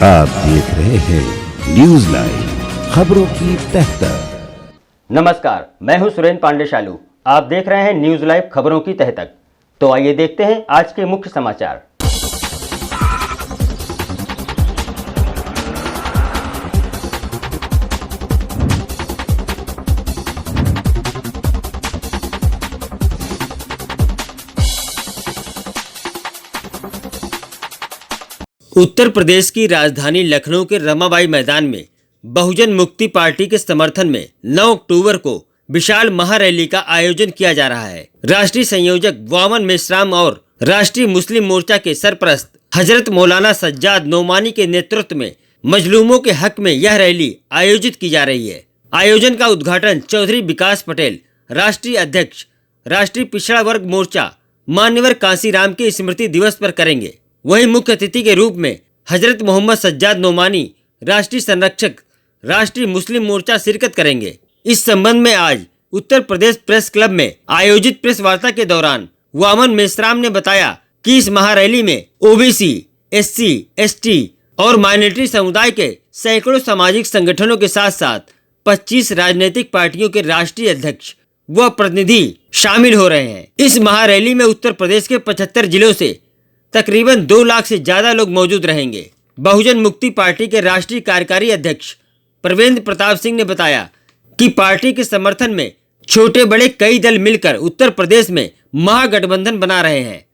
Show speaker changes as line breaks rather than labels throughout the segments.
आप देख रहे हैं न्यूज लाइव, खबरों की तह तक।
नमस्कार, मैं हूं सुरेंद्र पांडे शालू। आप देख रहे हैं न्यूज लाइव खबरों की तह तक। तो आइए देखते हैं आज के मुख्य समाचार। उत्तर प्रदेश की राजधानी लखनऊ के रमाबाई मैदान में बहुजन मुक्ति पार्टी के समर्थन में 9 अक्टूबर को विशाल महारैली का आयोजन किया जा रहा है। राष्ट्रीय संयोजक वामन मेश्राम और राष्ट्रीय मुस्लिम मोर्चा के सरप्रस्त हजरत मौलाना सज्जाद नोमानी के नेतृत्व में मजलूमों के हक में यह रैली आयोजित की जा रही है। आयोजन का उद्घाटन चौधरी विकास पटेल, राष्ट्रीय अध्यक्ष, राष्ट्रीय पिछड़ा वर्ग मोर्चा, मान्यवर कांसीराम के स्मृति दिवस पर करेंगे। वहीं मुख्य अतिथि के रूप में हजरत मोहम्मद सज्जाद नोमानी, राष्ट्रीय संरक्षक, राष्ट्रीय मुस्लिम मोर्चा शिरकत करेंगे। इस संबंध में आज उत्तर प्रदेश प्रेस क्लब में आयोजित प्रेस वार्ता के दौरान वामन मेश्राम ने बताया कि इस महारैली में ओबीसी, एससी, एसटी और माइनॉरिटी समुदाय के सैकड़ों सामाजिक संगठनों के साथ साथ 25 राजनीतिक पार्टियों के राष्ट्रीय अध्यक्ष व प्रतिनिधि शामिल हो रहे हैं। इस महारैली में उत्तर प्रदेश के 75 जिलों से तकरीबन 2 लाख से ज्यादा लोग मौजूद रहेंगे। बहुजन मुक्ति पार्टी के राष्ट्रीय कार्यकारी अध्यक्ष प्रवेंद्र प्रताप सिंह ने बताया कि पार्टी के समर्थन में छोटे बड़े कई दल मिलकर उत्तर प्रदेश में महागठबंधन बना रहे हैं।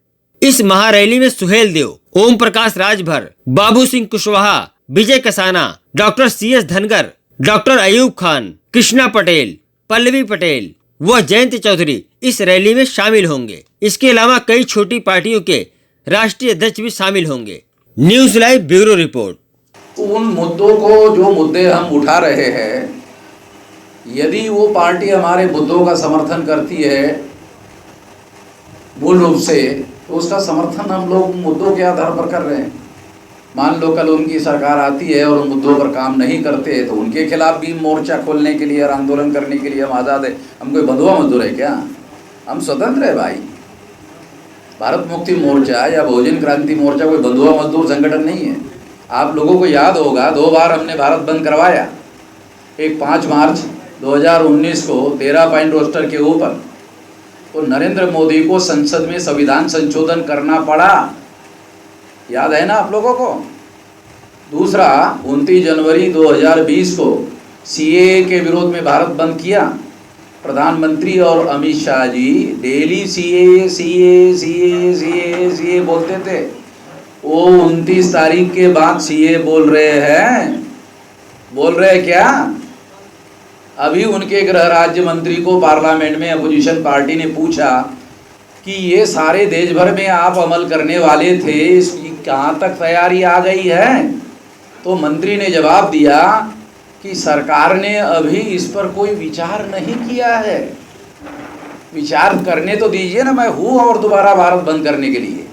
इस महारैली में Suhel Dev, Om Prakash Rajbhar, Babu Singh Kushwaha, Vijay Kasana, doctor CS Dhangar, doctor Ayub Khan, Krishna Patel, Pallavi Patel व जयंत चौधरी इस रैली में शामिल होंगे। इसके अलावा कई छोटी पार्टियों के राष्ट्रीय अध्यक्ष भी शामिल होंगे। News live bureau report.
उन मुद्दों को, जो मुद्दे हम उठा रहे हैं, यदि वो पार्टी हमारे मुद्दों का समर्थन करती है मूल रूप से, तो उसका समर्थन हम लोग मुद्दों के आधार पर कर रहे हैं। मान लो कल उनकी सरकार आती है और उन मुद्दों पर काम नहीं करते तो उनके खिलाफ भी मोर्चा खोलने के लिए और आंदोलन करने के लिए हम आज़ाद है। हम कोई बंधुआ मजदूर है क्या? हम स्वतंत्र है भाई। भारत मुक्ति मोर्चा या बहुजन क्रांति मोर्चा कोई बंधुआ मजदूर संगठन नहीं है। आप लोगों को याद होगा 2 बार हमने भारत बंद करवाया। एक 5 मार्च 2019 को 13 पॉइंट रोस्टर के ऊपर, तो नरेंद्र मोदी को संसद में संविधान संशोधन करना पड़ा, याद है ना आप लोगों को। दूसरा 29 जनवरी 2020 को CAA के विरोध में भारत बंद किया। प्रधानमंत्री और अमित शाह जी डेली CAA बोलते थे। वो 29 तारीख के बाद CAA बोल रहे हैं क्या? अभी उनके गृह राज्य मंत्री को पार्लियामेंट में अपोजिशन पार्टी ने पूछा कि ये सारे देश भर में आप अमल करने वाले थे, इसकी कहाँ तक तैयारी आ गई है? तो मंत्री ने जवाब दिया कि सरकार ने अभी इस पर कोई विचार नहीं किया है। विचार करने तो दीजिए ना, मैं हूँ और दोबारा भारत बंद करने के लिए।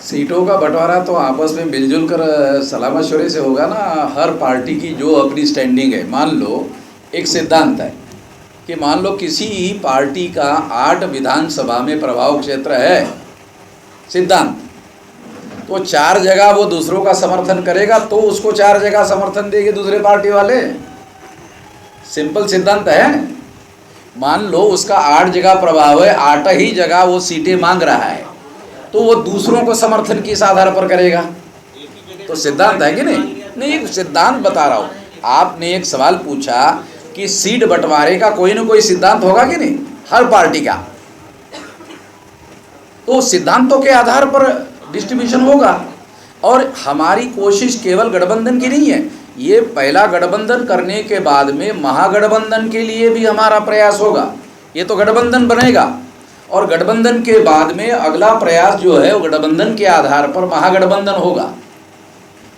सीटों का बंटवारा तो आपस में मिलजुल कर सलाह मशवरे से होगा ना। हर पार्टी की जो अपनी स्टैंडिंग है, मान लो एक सिद्धांत है कि मान लो किसी पार्टी का 8 विधानसभा में प्रभाव क्षेत्र है, सिद्धांत, तो 4 जगह वो दूसरों का समर्थन करेगा तो उसको 4 जगह समर्थन देंगे दूसरे पार्टी वाले। सिंपल सिद्धांत है। मान लो उसका 8 जगह प्रभाव है, 8 ही जगह वो सीटें मांग रहा है, तो वो दूसरों को समर्थन किस आधार पर करेगा? तो सिद्धांत है कि नहीं? एक सिद्धांत बता रहा हूँ। आपने एक सवाल पूछा कि सीट बंटवारे का कोई ना कोई सिद्धांत होगा कि नहीं हर पार्टी का, तो सिद्धांतों के आधार पर डिस्ट्रीब्यूशन होगा। और हमारी कोशिश केवल गठबंधन की नहीं है, ये पहला गठबंधन करने के बाद में महागठबंधन के लिए भी हमारा प्रयास होगा। ये तो गठबंधन बनेगा और गठबंधन के बाद में अगला प्रयास जो है वो गठबंधन के आधार पर महागठबंधन होगा।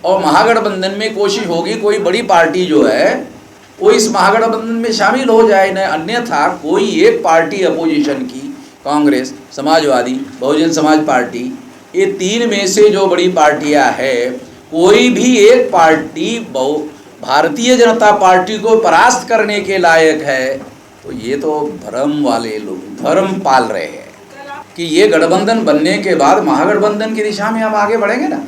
और महागठबंधन में कोशिश होगी कोई बड़ी पार्टी जो है वो इस महागठबंधन में शामिल हो जाए न, अन्यथा कोई एक पार्टी अपोजिशन की, कांग्रेस, समाजवादी, बहुजन समाज पार्टी, ये 3 में से जो बड़ी पार्टियां हैं, कोई भी एक पार्टी भारतीय जनता पार्टी को परास्त करने के लायक है, तो ये तो भ्रम वाले लोग भ्रम पाल रहे हैं कि ये गठबंधन बनने के बाद महागठबंधन की दिशा में हम आगे बढ़ेंगे ना।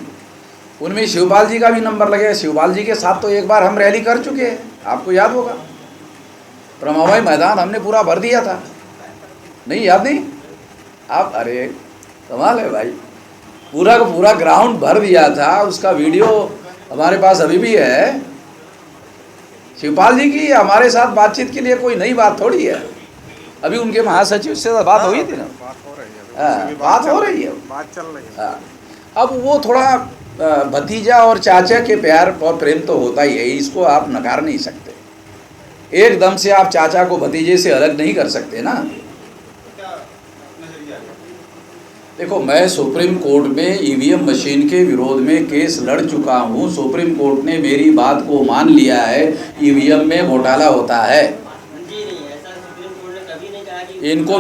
उनमें शिवपाल जी का भी नंबर लगेगा। शिवपाल जी के साथ तो एक बार हम रैली कर चुके हैं, आपको याद होगा। रमाबाई मैदान हमने पूरा भर दिया था, नहीं याद नहीं आप? अरे कमाल है भाई, पूरा का पूरा ग्राउंड भर दिया था। उसका वीडियो हमारे पास अभी भी है। शिवपाल जी की हमारे साथ बातचीत के लिए कोई नई बात थोड़ी है। अभी उनके महासचिव से बात हुई थी ना, बात हो रही है,
बात चल रही है।
अब वो थोड़ा भतीजा और चाचा के प्यार और प्रेम तो होता ही है, इसको आप नकार नहीं सकते। एकदम से आप चाचा को भतीजे से अलग नहीं कर सकते ना। देखो, मैं सुप्रीम कोर्ट में ईवीएम मशीन के विरोध में केस लड़ चुका हूँ। सुप्रीम कोर्ट ने मेरी बात को मान लिया है, ईवीएम में घोटाला होता है। इनको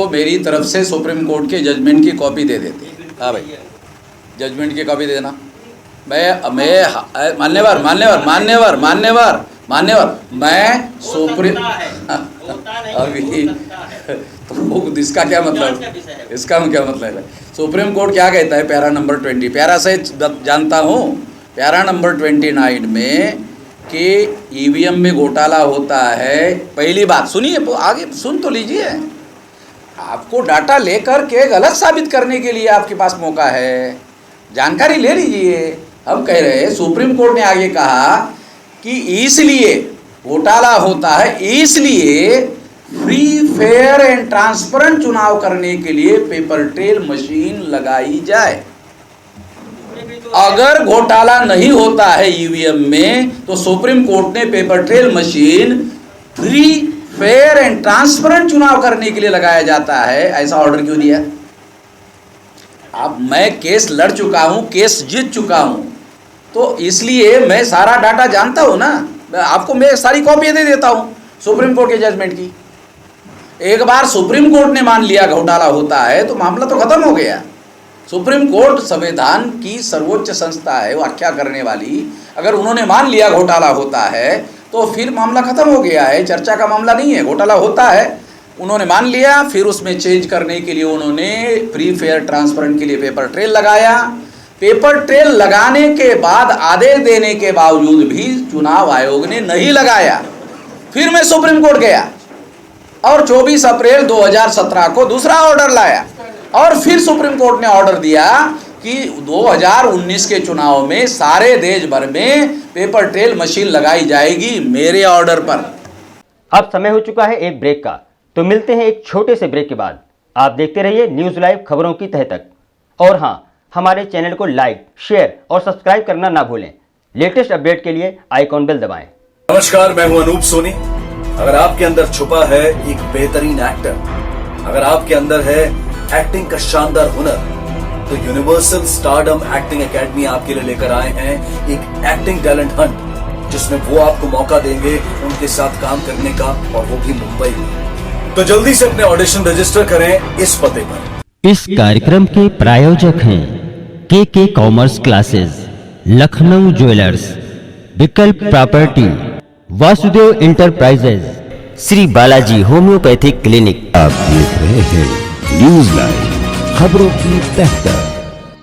मेरी तरफ से सुप्रीम कोर्ट के जजमेंट की कॉपी दे देते। हाँ भाई, जजमेंट की कॉपी दे देना। मैं मान्यवर मैं सुप्रीम अभी तो इसका क्या मतलब, इसका क्या मतलब है? सुप्रीम कोर्ट क्या कहता है? पैरा नंबर 20, पैरा से जानता हूँ, पैरा नंबर 29 में कि ईवीएम में घोटाला होता है। पहली बात सुनिए, आगे सुन तो लीजिए। आपको डाटा लेकर के गलत साबित करने के लिए आपके पास मौका है, जानकारी ले लीजिए। हम कह रहे हैं, सुप्रीम कोर्ट ने आगे कहा कि इसलिए घोटाला होता है, इसलिए फ्री फेयर एंड ट्रांसपेरेंट चुनाव करने के लिए पेपर ट्रेल मशीन लगाई जाए। अगर घोटाला नहीं होता है ईवीएम में, तो सुप्रीम कोर्ट ने paper trail machine free fair and transparent चुनाव करने के लिए लगाया जाता है, ऐसा ऑर्डर क्यों दिया? अब मैं केस लड़ चुका हूं, केस जीत चुका हूं, तो इसलिए मैं सारा डाटा जानता हूं ना। आपको मैं सारी कॉपी दे देता हूं सुप्रीम कोर्ट के जजमेंट की। एक बार सुप्रीम कोर्ट ने मान लिया घोटाला होता है तो मामला तो खत्म हो गया। सुप्रीम कोर्ट संविधान की सर्वोच्च संस्था है, व्याख्या करने वाली। अगर उन्होंने मान लिया घोटाला होता है तो फिर मामला खत्म हो गया है, चर्चा का मामला नहीं है। घोटाला होता है, उन्होंने मान लिया, फिर उसमें चेंज करने के लिए उन्होंने फ्री फेयर ट्रांसपेरेंट के लिए पेपर ट्रेल लगाया। पेपर ट्रेल लगाने के बाद आदेश देने के बावजूद भी चुनाव आयोग ने नहीं लगाया। फिर मैं सुप्रीम कोर्ट गया और 24 अप्रैल 2017 को दूसरा ऑर्डर लाया, और फिर सुप्रीम कोर्ट ने ऑर्डर दिया कि 2019 के चुनाव में सारे देश भर में पेपर ट्रेल मशीन लगाई जाएगी मेरे ऑर्डर पर।
अब समय हो चुका है एक ब्रेक का, तो मिलते हैं एक छोटे से ब्रेक के बाद। आप देखते रहिए न्यूज लाइव खबरों की तह तक। और हाँ, हमारे चैनल को लाइक, शेयर और सब्सक्राइब करना ना भूलें। लेटेस्ट अपडेट के लिए आइकॉन बेल दबाएं।
नमस्कार, मैं हूं अनूप सोनी। अगर आपके अंदर छुपा है एक बेहतरीन एक्टर, अगर आपके अंदर है एक्टिंग का शानदार हुनर, तो यूनिवर्सल स्टारडम एक्टिंग एकेडमी आपके लिए लेकर आए हैं एक एक्टिंग टैलेंट हंट, जिसमें वो आपको मौका देंगे उनके साथ काम करने का, और वो भी मुंबई में। तो जल्दी से अपने ऑडिशन रजिस्टर करें इस पते पर।
इस कार्यक्रम के प्रायोजक हैं के कॉमर्स क्लासेस, लखनऊ ज्वेलर्स, विकल्प property, Vasudev enterprises,
Shri Balaji homeopathic clinic.
आप देख रहे हैं न्यूज लाइव खबरों की तह तक।